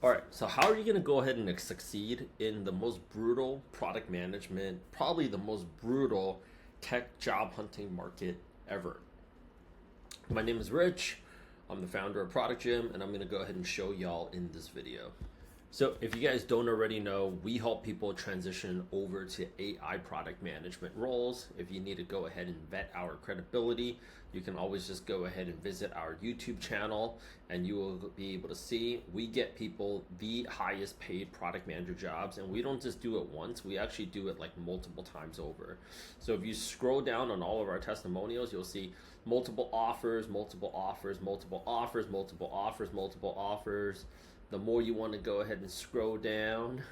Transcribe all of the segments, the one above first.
All right, so how are you going to go ahead and succeed in the most brutal product management, probably the most brutal tech job hunting market ever? My name is Rich. I'm the founder of Product Gym, and I'm going to go ahead and show y'all in this video. So if you guys don't already know, we help people transition over to AI product management roles. If you need to go ahead and vet our credibility, you can always just go ahead and visit our YouTube channel and you will be able to see we get people the highest paid product manager jobs, and we don't just do it once, we actually do it like multiple times over. So if you scroll down on all of our testimonials, you'll see multiple offers, multiple offers, multiple offers, multiple offers, multiple offers. The more you want to go ahead and scroll down,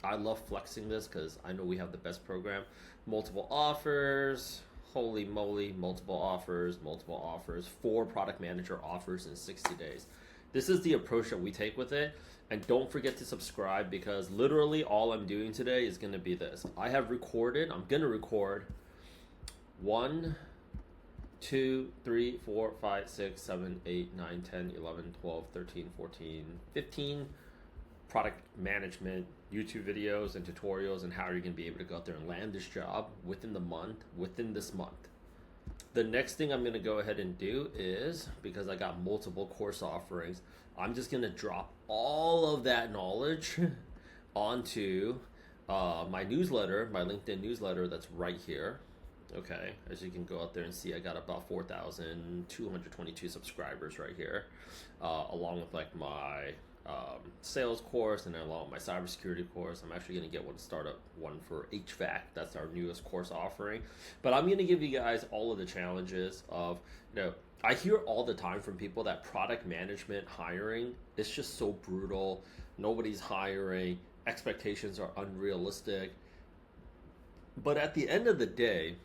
I love flexing this because I know we have the best program. Multiple offers, holy moly, multiple offers, 4 product manager offers in 60 days. This is the approach that we take with it. And don't forget to subscribe, because literally all I'm doing today is going to be this. I'm going to record 1, 2, 3, 4, 5, 6, 7, 8, 9, 10, 11, 12, 13, 14, 15 product management YouTube videos and tutorials, and how you're going to be able to go out there and land this job within this month. The next thing I'm going to go ahead and do is, because I got multiple course offerings, I'm just going to drop all of that knowledge onto my newsletter, my LinkedIn newsletter that's right here. Okay, as you can go out there and see, I got about 4,222 subscribers right here, along with like my sales course, and then along with my cybersecurity course. I'm actually going to get one for HVAC. That's our newest course offering. But I'm going to give you guys all of the challenges of, I hear all the time from people that product management hiring is just so brutal. Nobody's hiring. Expectations are unrealistic. But at the end of the day,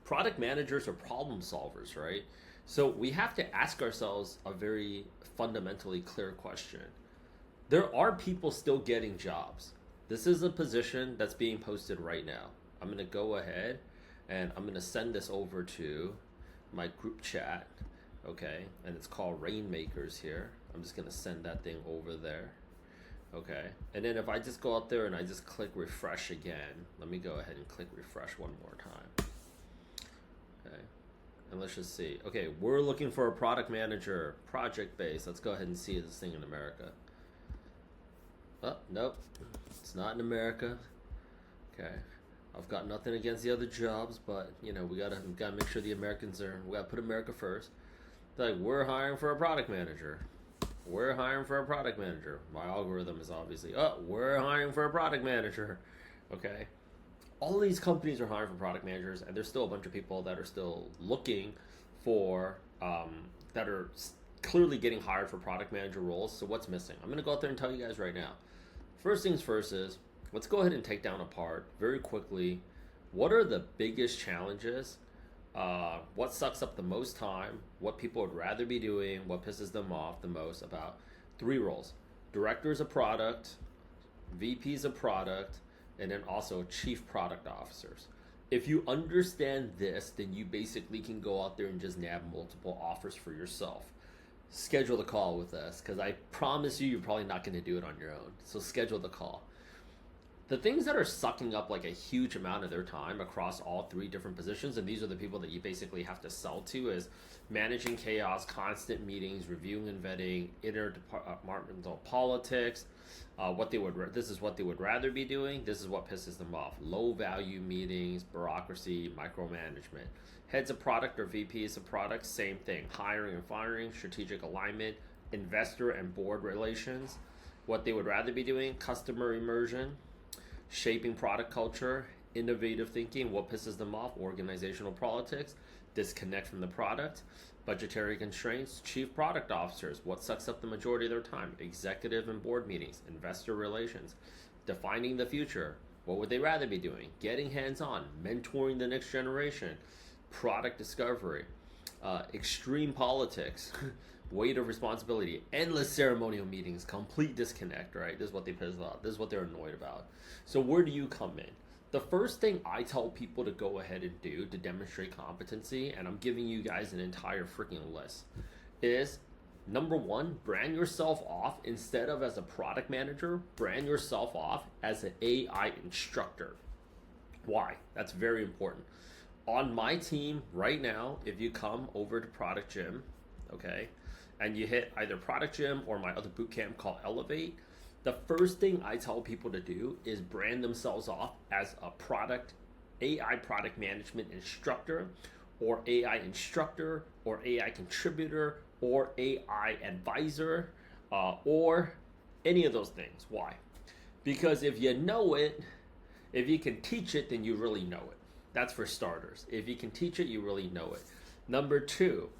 product managers are problem solvers, right? So we have to ask ourselves a very fundamentally clear question. There are people still getting jobs. This is a position that's being posted right now. I'm going to go ahead and I'm going to send this over to my group chat, okay? And it's called Rainmakers here. I'm just going to send that thing over there, okay? And then if I just go out there and I just click refresh again, let me go ahead and click refresh one more time. Okay, and let's just see. Okay, we're looking for a product manager, project based. Let's go ahead and see this thing in America. Oh, nope, it's not in America. Okay, I've got nothing against the other jobs, but we gotta make sure the Americans we gotta put America first. They're like, we're hiring for a product manager. We're hiring for a product manager. My algorithm is obviously, we're hiring for a product manager. Okay. All of these companies are hiring for product managers, and there's still a bunch of people that are still looking for, that are clearly getting hired for product manager roles. So what's missing? I'm going to go out there and tell you guys right now. First things first is, let's go ahead and take down apart very quickly, what are the biggest challenges, what sucks up the most time, what people would rather be doing, what pisses them off the most about 3 roles. Directors of product, VPs of product, and then also chief product officers. If you understand this, then you basically can go out there and just nab multiple offers for yourself. Schedule the call with us, because I promise you're probably not going to do it on your own. So schedule the call. The things that are sucking up like a huge amount of their time across all 3 different positions, and these are the people that you basically have to sell to, is managing chaos, constant meetings, reviewing and vetting, interdepartmental politics. This is what they would rather be doing. This is what pisses them off. Low value meetings, bureaucracy, micromanagement. Heads of product or VPs of product, same thing. Hiring and firing, strategic alignment, investor and board relations. What they would rather be doing, customer immersion, shaping product culture, innovative thinking. What pisses them off, organizational politics, disconnect from the product, budgetary constraints, chief product officers. What sucks up the majority of their time, executive and board meetings, investor relations, defining the future. What would they rather be doing? Getting hands-on, mentoring the next generation, product discovery, extreme politics, weight of responsibility, endless ceremonial meetings, complete disconnect, right? This is what they piss off. This is what they're annoyed about. So where do you come in? The first thing I tell people to go ahead and do to demonstrate competency, and I'm giving you guys an entire freaking list, is Number one, brand yourself off instead of as a product manager, brand yourself off as an AI instructor. Why? That's very important. On my team right now, if you come over to Product Gym, okay, and you hit either Product Gym or my other boot camp called Elevate, the first thing I tell people to do is brand themselves off as a AI product management instructor, or AI instructor, or AI contributor, or AI advisor, or any of those things. Why? Because if you know it, if you can teach it, then you really know it. That's for starters. If you can teach it, you really know it. Number two,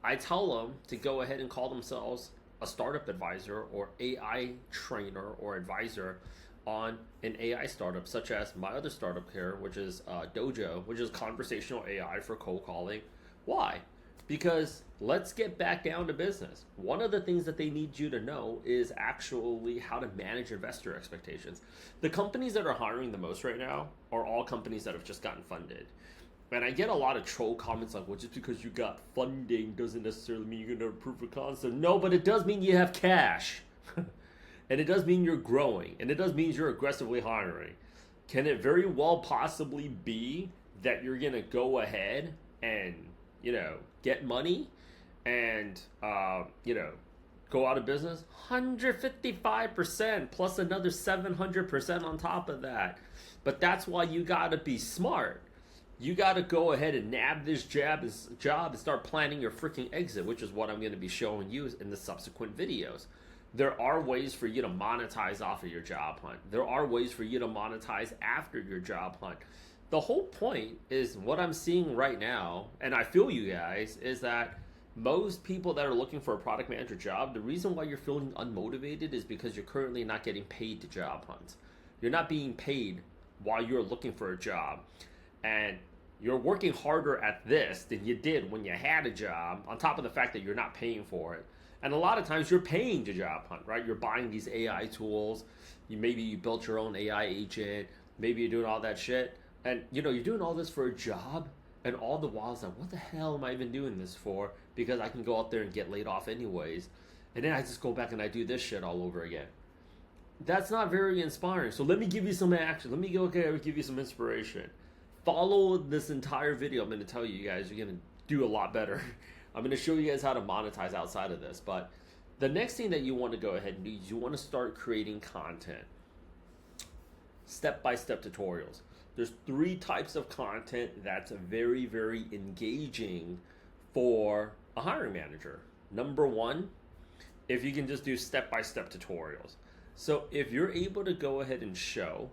I tell them to go ahead and call themselves a startup advisor or AI trainer or advisor on an AI startup, such as my other startup here, which is Dojo, which is conversational AI for cold calling. Why? Because let's get back down to business. One of the things that they need you to know is actually how to manage investor expectations. The companies that are hiring the most right now are all companies that have just gotten funded. And I get a lot of troll comments like, well, just because you got funding doesn't necessarily mean you're going to prove a concept. No, but it does mean you have cash. And it does mean you're growing. And it does mean you're aggressively hiring. Can it very well possibly be that you're going to go ahead and, get money and, go out of business? 155% plus another 700% on top of that. But that's why you got to be smart. You got to go ahead and nab this job and start planning your freaking exit, which is what I'm going to be showing you in the subsequent videos. There are ways for you to monetize off of your job hunt. There are ways for you to monetize after your job hunt. The whole point is what I'm seeing right now, and I feel you guys, is that most people that are looking for a product manager job, the reason why you're feeling unmotivated is because you're currently not getting paid to job hunt. You're not being paid while you're looking for a job. And you're working harder at this than you did when you had a job, on top of the fact that you're not paying for it. And a lot of times you're paying to job hunt, right? You're buying these AI tools. Maybe you built your own AI agent. Maybe you're doing all that shit. And, you're doing all this for a job. And all the while it's like, what the hell am I even doing this for? Because I can go out there and get laid off anyways. And then I just go back and I do this shit all over again. That's not very inspiring. So let me give you some action. Let me give you some inspiration. Follow this entire video. I'm going to tell you guys, you're going to do a lot better. I'm going to show you guys how to monetize outside of this. But the next thing that you want to go ahead and do is you want to start creating content. Step-by-step tutorials. There's 3 types of content that's very, very engaging for a hiring manager. Number 1, if you can just do step-by-step tutorials. So if you're able to go ahead and show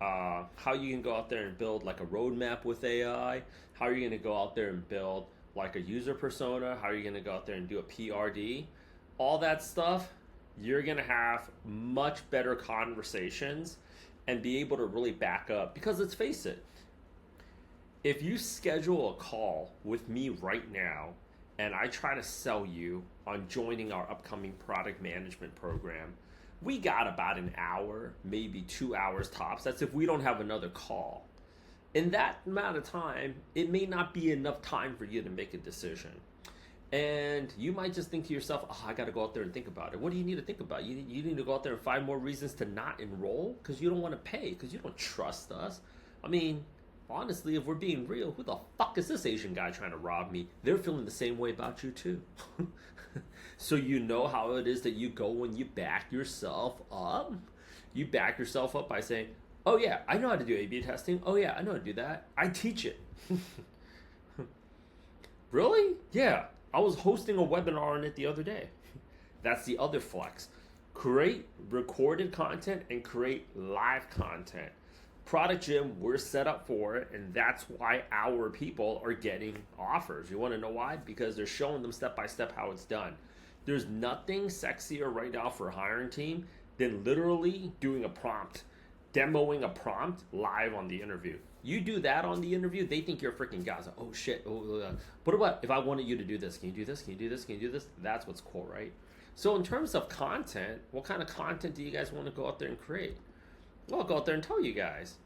how you can go out there and build like a roadmap with AI, how are you going to go out there and build like a user persona, how are you going to go out there and do a PRD, all that stuff, you're going to have much better conversations and be able to really back up. Because let's face it, if you schedule a call with me right now and I try to sell you on joining our upcoming product management program, we got about an hour, maybe 2 hours tops. That's if we don't have another call. In that amount of time, it may not be enough time for you to make a decision. And you might just think to yourself, I got to go out there and think about it. What do you need to think about? You need to go out there and find more reasons to not enroll because you don't want to pay, because you don't trust us. I mean, honestly, if we're being real, who the fuck is this Asian guy trying to rob me? They're feeling the same way about you too. So you know how it is that you go and you back yourself up. You back yourself up by saying, oh yeah, I know how to do A/B testing. Oh yeah, I know how to do that. I teach it. Really? Yeah. I was hosting a webinar on it the other day. That's the other flex. Create recorded content and create live content. Product Gym, we're set up for it, and that's why our people are getting offers. You want to know why? Because they're showing them step by step how it's done. There's nothing sexier right now for a hiring team than literally doing a prompt, demoing a prompt live on the interview. You do that on the interview, they think you're a freaking guy. Like, oh shit, what about if I wanted you to do this? Can you do this? Can you do this? Can you do this? That's what's cool, right? So in terms of content, what kind of content do you guys want to go out there and create? Well, I'll go out there and tell you guys.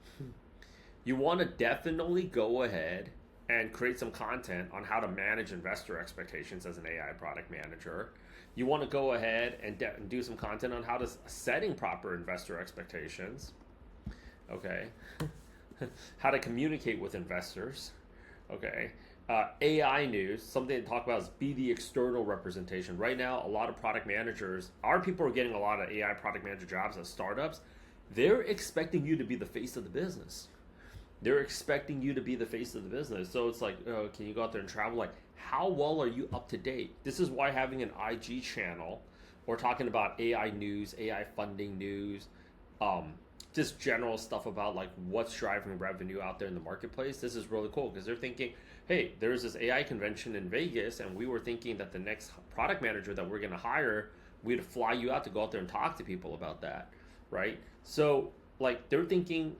You want to definitely go ahead and create some content on how to manage investor expectations as an AI product manager. You want to go ahead and do some content on how to setting proper investor expectations. Okay. How to communicate with investors. Okay. AI news, something to talk about is be the external representation. Right now, a lot of product managers, our people are getting a lot of AI product manager jobs at startups. They're expecting you to be the face of the business. They're expecting you to be the face of the business. So it's like, oh, can you go out there and travel? Like, how well are you up to date? This is why having an IG channel or talking about AI news, AI funding news, just general stuff about like what's driving revenue out there in the marketplace. This is really cool because they're thinking, hey, there's this AI convention in Vegas, and we were thinking that the next product manager that we're going to hire, we'd fly you out to go out there and talk to people about that, right? So like they're thinking,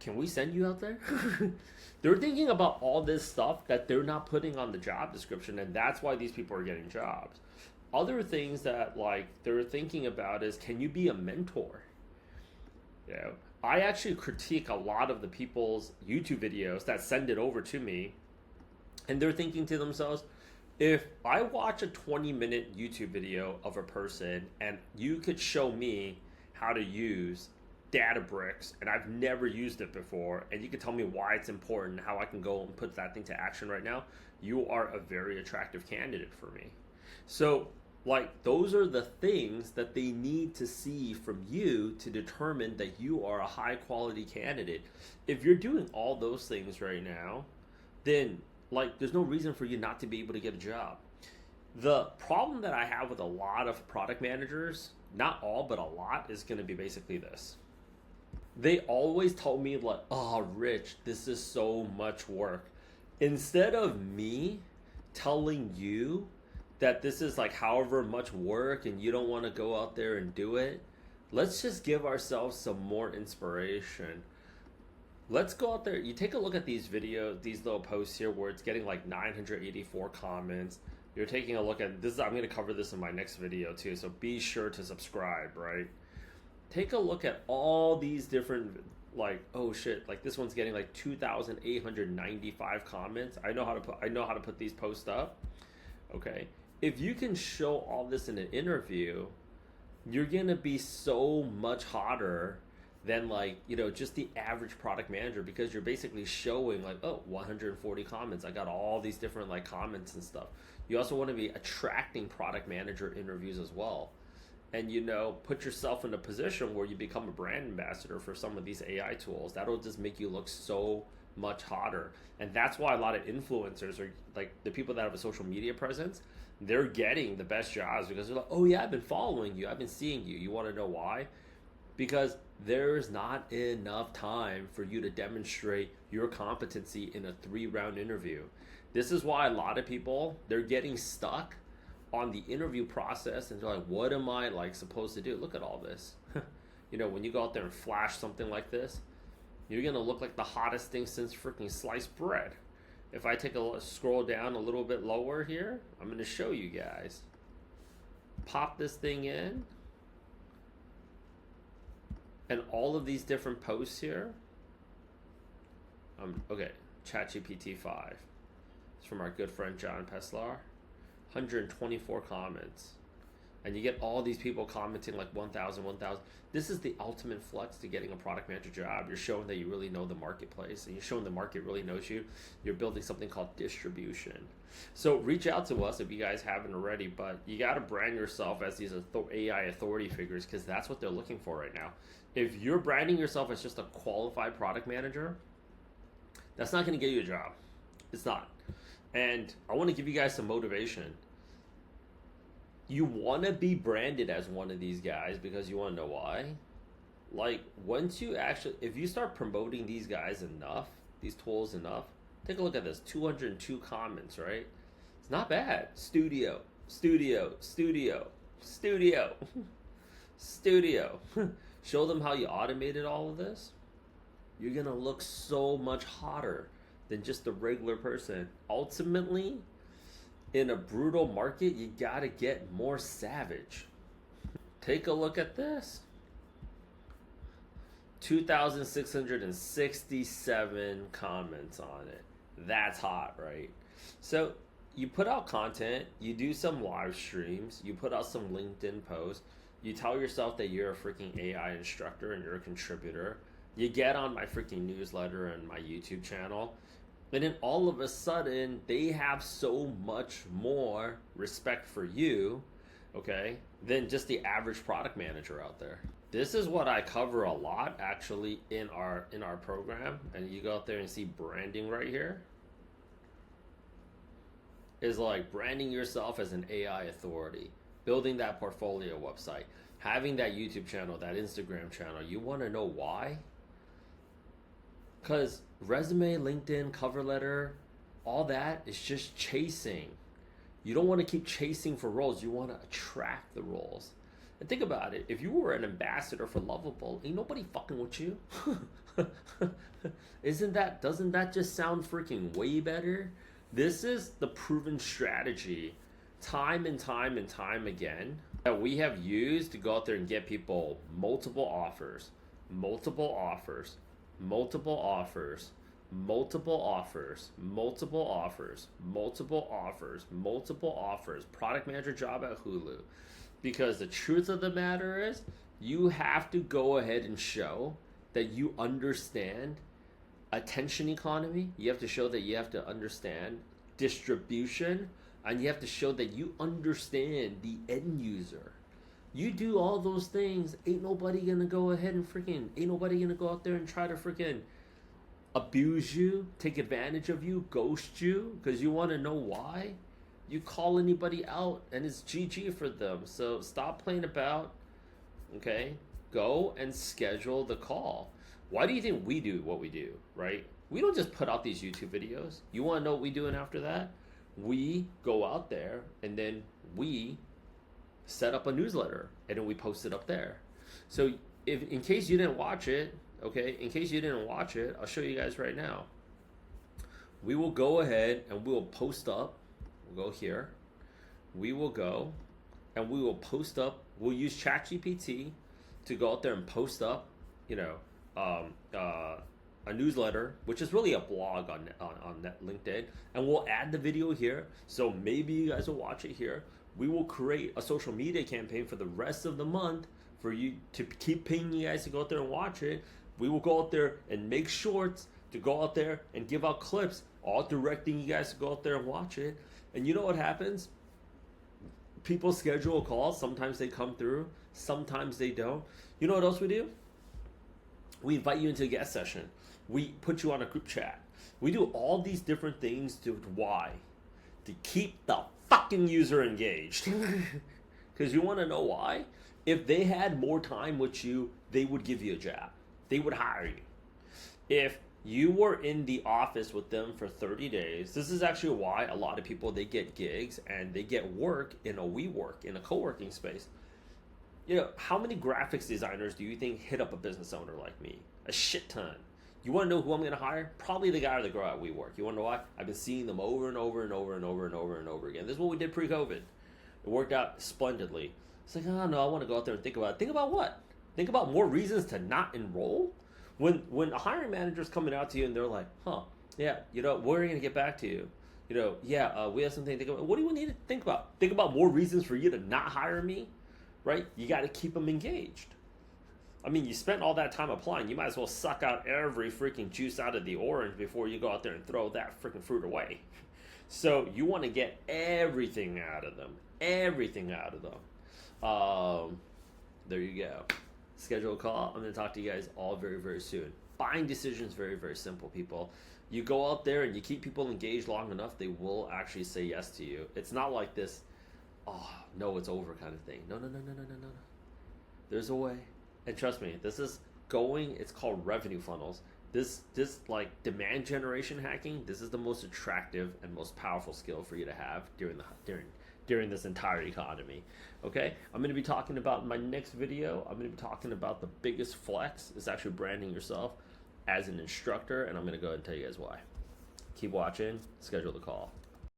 can we send you out there? They're thinking about all this stuff that they're not putting on the job description, and that's why these people are getting jobs. Other things that like they're thinking about is, can you be a mentor? You know, I actually critique a lot of the people's YouTube videos that send it over to me, and they're thinking to themselves, if I watch a 20-minute YouTube video of a person and you could show me how to use Databricks and I've never used it before, and you can tell me why it's important, how I can go and put that thing to action right now, you are a very attractive candidate for me. So like those are the things that they need to see from you to determine that you are a high quality candidate. If you're doing all those things right now, then like there's no reason for you not to be able to get a job. The problem that I have with a lot of product managers, not all but a lot, is going to be basically this. They always told me like, oh Rich, this is so much work. Instead of me telling you that this is like however much work and you don't want to go out there and do it, let's just give ourselves some more inspiration. Let's go out there. You take a look at these videos, these little posts here where it's getting like 984 comments. You're taking a look at this. I'm going to cover this in my next video too, so be sure to subscribe, right? Take a look at all these different, like, oh shit, like this one's getting like 2,895 comments. I know how to put these posts up. Okay. If you can show all this in an interview, you're going to be so much hotter than like, you know, just the average product manager, because you're basically showing like, oh, 140 comments. I got all these different like comments and stuff. You also want to be attracting product manager interviews as well. And, you know, put yourself in a position where you become a brand ambassador for some of these AI tools. That'll just make you look so much hotter. And that's why a lot of influencers are like the people that have a social media presence, they're getting the best jobs because they're like, oh yeah, I've been following you. I've been seeing you. You want to know why? Because there's not enough time for you to demonstrate your competency in a 3-round interview. This is why a lot of people, they're getting stuck on the interview process and they're like, what am I like supposed to do? Look at all this. You know, when you go out there and flash something like this, you're gonna look like the hottest thing since freaking sliced bread. If I take a scroll down a little bit lower here, I'm gonna show you guys. Pop this thing in, and all of these different posts here. Okay, ChatGPT 5. It's from our good friend John Peslar. 124 comments. And you get all these people commenting like 1,000. This is the ultimate flex to getting a product manager job. You're showing that you really know the marketplace, and you're showing the market really knows you. You're building something called distribution. So reach out to us if you guys haven't already, but you got to brand yourself as these AI authority figures, because that's what they're looking for right now. If you're branding yourself as just a qualified product manager, that's not going to get you a job. It's not. And I want to give you guys some motivation. You want to be branded as one of these guys because you want to know why. Like, once you actually, if you start promoting these guys enough, these tools enough, take a look at this, 202 comments, right? It's not bad. Studio. Show them how you automated all of this. You're going to look so much hotter than just a regular person. Ultimately, in a brutal market, you gotta get more savage. Take a look at this. 2,667 comments on it. That's hot, right? So you put out content, you do some live streams, you put out some LinkedIn posts, you tell yourself that you're a freaking AI instructor and you're a contributor. You get on my freaking newsletter and my YouTube channel, and then all of a sudden they have so much more respect for you, okay, than just the average product manager out there. This is what I cover a lot actually in our program, and you go out there and see branding right here. Is like branding yourself as an AI authority, building that portfolio website, having that YouTube channel, that Instagram channel. You want to know why? Because resume, LinkedIn, cover letter, all that is just chasing. You don't want to keep chasing for roles. You want to attract the roles. And think about it. If you were an ambassador for Lovable, ain't nobody fucking with you. Doesn't that just sound freaking way better? This is the proven strategy time and time and time again that we have used to go out there and get people multiple offers, multiple offers, multiple offers, multiple offers, multiple offers, multiple offers, multiple offers, product manager job at Hulu. Because the truth of the matter is, you have to go ahead and show that you understand attention economy. You have to show that you have to understand distribution, and you have to show that you understand the end user. You do all those things, ain't nobody gonna go ahead and ain't nobody gonna go out there and try to freaking abuse you, take advantage of you, ghost you, because you want to know why. You call anybody out and it's GG for them. So stop playing about, okay? Go and schedule the call. Why do you think we do what we do, right? We don't just put out these YouTube videos. You want to know what we doing after that? We go out there and then we set up a newsletter and then we post it up there. So if in case you didn't watch it, okay, in case you didn't watch it, I'll show you guys right now. We will go ahead and we will post up. We'll go here. We will go and we will post up. We'll use ChatGPT to go out there and post up, a newsletter, which is really a blog on LinkedIn, and we'll add the video here. So maybe you guys will watch it here. We will create a social media campaign for the rest of the month for you to keep paying you guys to go out there and watch it. We will go out there and make shorts to go out there and give out clips, all directing you guys to go out there and watch it. And you know what happens? People schedule calls. Sometimes they come through. Sometimes they don't. You know what else we do? We invite you into a guest session. We put you on a group chat. We do all these different things why? To keep the fucking user engaged. Because you want to know why? If they had more time with you, they would give you a job. They would hire you. If you were in the office with them for 30 days, this is actually why a lot of people, they get gigs and they get work in a WeWork, in a co-working space. How many graphics designers do you think hit up a business owner like me? A shit ton. You want to know who I'm going to hire? Probably the guy or the girl at WeWork. You want to know why? I've been seeing them over and over and over and over and over and over again. This is what we did pre-COVID. It worked out splendidly. It's like, oh no, I want to go out there and think about it. Think about what? Think about more reasons to not enroll? When a hiring manager's coming out to you and they're like, we're going to get back to you. We have something to think about. What do you need to think about? Think about more reasons for you to not hire me, right? You got to keep them engaged. I mean, you spent all that time applying. You might as well suck out every freaking juice out of the orange before you go out there and throw that freaking fruit away. So you want to get everything out of them. Everything out of them. There you go. Schedule a call. I'm going to talk to you guys all very, very soon. Buying decisions, very, very simple, people. You go out there and you keep people engaged long enough, they will actually say yes to you. It's not like this, oh, no, it's over kind of thing. No. There's a way. And trust me, it's called revenue funnels. This like demand generation hacking, this is the most attractive and most powerful skill for you to have during this entire economy. Okay, I'm going to be talking about in my next video. I'm going to be talking about the biggest flex is actually branding yourself as an instructor, and I'm going to go ahead and tell you guys why. Keep watching. Schedule the call.